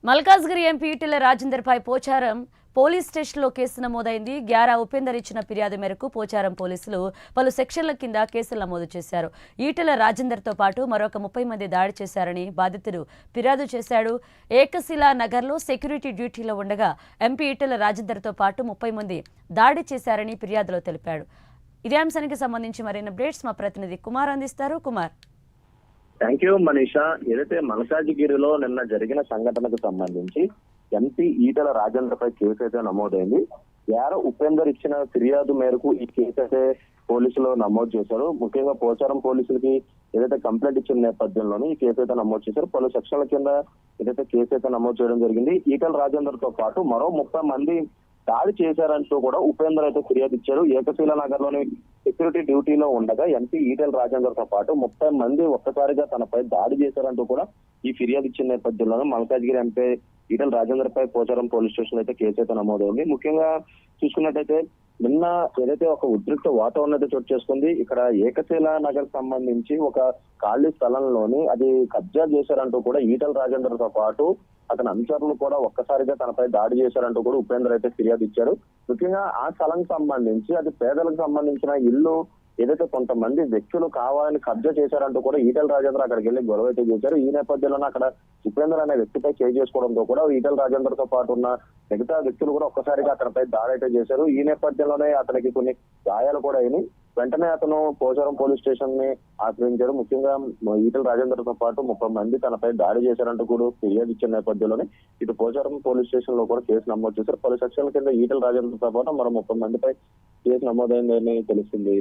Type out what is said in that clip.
Malkajgiri MP Etela రాజేందర్పై Pocharam police స్టేషన్లో case నమోదైంది. గ్యారా ఉపేందర్ ఇచ్చిన ఫిర్యాదు మేరకు పోచారం పోలీసులు పలు సెక్షన్ల కింద కేసులు నమోదు చేశారు. ఈటెల రాజేందర్తో పాటు మరొక 30 మంది దాడి చేశారని బాధితుడు ఫిర్యాదు చేశాడు. ఏకశిలా నగర్లో సెక్యూరిటీ డ్యూటీలో ఉండగా ఎంపీ ఈటెల రాజేందర్తో పాటు 30 మంది దాడి చేశారని ఫిర్యాదులో తెలిపాడు. ఇదే అంశానికి సంబంధించి మరిన్ని అప్డేట్స్ మా ప్రతినిధి కుమార్ అందిస్తారు. కుమార్. Thank you Manisha. ఏదైతే మల్కాజిగిరిలో నిన్న జరిగిన సంఘటనకు సంబంధించి ఎంపీ ఈటెల రాజేంద్రపై కేసు అయితే నమోదైంది. ఉపేందర్ ఇచ్చిన ఫిర్యాదు మేరకు ఈ కేసు అయితే పోలీసులు నమోదు చేశారు. ముఖ్యంగా పోచారం పోలీసులకి ఏదైతే కంప్లైంట్ ఇచ్చిన నేపథ్యంలోనే ఈ కేసు అయితే నమోదు చేశారు. పలు సెక్షన్ల కింద ఏదైతే కేసు అయితే నమోదు చేయడం జరిగింది. ఈటెల రాజేందర్తో పాటు మరో 30 మంది దాడి చేశారంటూ కూడా ఉపేందర్ అయితే ఫిర్యాదు ఇచ్చారు. ఏకశిలా నగర్ లోని సెక్యూరిటీ డ్యూటీలో ఉండగా ఎంపీ ఈటెల రాజేందర్ తో పాటు 30 మంది ఒక్కసారిగా తనపై దాడి చేశారంటూ కూడా ఈ ఫిర్యాదు ఇచ్చిన నేపథ్యంలోనే మల్కాజ్గిరి ఎంపీ ఈటెల రాజేందర్ పై పోచారం పోలీస్ స్టేషన్ అయితే కేసు అయితే నమోదైంది. ముఖ్యంగా చూసుకున్నట్టయితే నిన్న ఏదైతే ఒక ఉద్రిక్త వాతావరణం అయితే చోటు చేసుకుంది. ఇక్కడ ఏకశిలా నగర్ సంబంధించి ఒక ఖాళీ స్థలంలోని అది కబ్జా చేశారంటూ కూడా ఈటెల రాజేందర్ తో పాటు అతని అనుచరులు కూడా ఒక్కసారిగా తనపై దాడి చేశారంటూ కూడా ఉపేందర్ అయితే ఫిర్యాదు ఇచ్చారు. ముఖ్యంగా ఆ స్థలం సంబంధించి అది పేదలకు సంబంధించిన ఇల్లు ఏదైతే కొంతమంది వ్యక్తులు కావాలని కబ్జా చేశారంటూ కూడా ఈటెల రాజేందర్ అక్కడికి వెళ్లి గొడవ అయితే చేశారు. ఈ నేపథ్యంలోనే అక్కడ ఉపేందర్ అనే వ్యక్తిపై చేసుకోవడంతో కూడా ఈటెల రాజేందర్ తో పాటు ఉన్న మిగతా వ్యక్తులు కూడా ఒక్కసారిగా అతనిపై దాడి అయితే చేశారు. ఈ నేపథ్యంలోనే అతనికి కొన్ని గాయాలు కూడా అయినాయి. వెంటనే అతను పోచారం పోలీస్ స్టేషన్ ని ఆశ్రయించారు. ముఖ్యంగా ఈటెల రాజేందర్ తో పాటు 30 మంది తనపై దాడి చేశారంటూ కూడా ఫిర్యాదు ఇచ్చిన నేపథ్యంలోనే ఇటు పోచారం పోలీస్ స్టేషన్ లో కూడా కేసు నమోదు చేశారు. పలు సెక్షన్ల కింద ఈటెల రాజేందర్ తో పాటు మరో 30 మందిపై కేసు నమోదైందని తెలిసింది.